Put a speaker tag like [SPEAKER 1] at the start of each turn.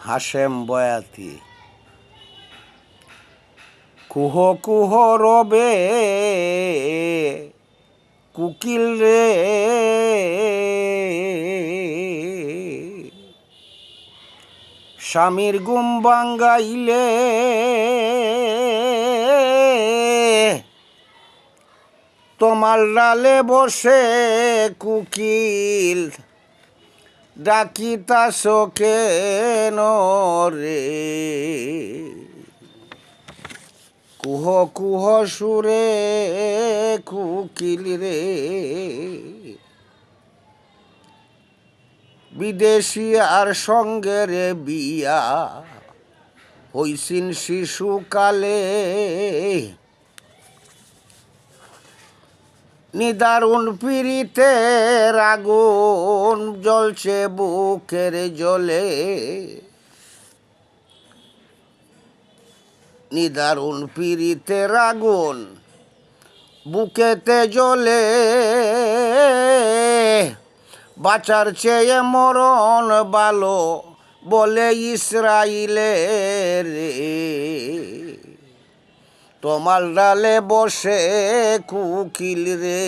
[SPEAKER 1] হাশেম বয়াতি। কুহ কুহ রবে কুকিল রে, স্বামীর গুম বাঙ্গাইলে তোমার ডালে বসে কুকিল ডাকিতাস কেন রে। কুহ কুহ সুরে কুকিল রে, বিদেশি আর সঙ্গে রে বিয়া হইছিন শিশুকালে। নিদারুণ পীড়িতের আগুন জ্বলছে বুকের জলে। নিদারুণ পীড়িতের আগুন বুকেতে জ্বলে, বাঁচার চেয়ে মরণ ভালো বলে ইসরাইলের রে। তোমার ডালে বসে কুকিল রে।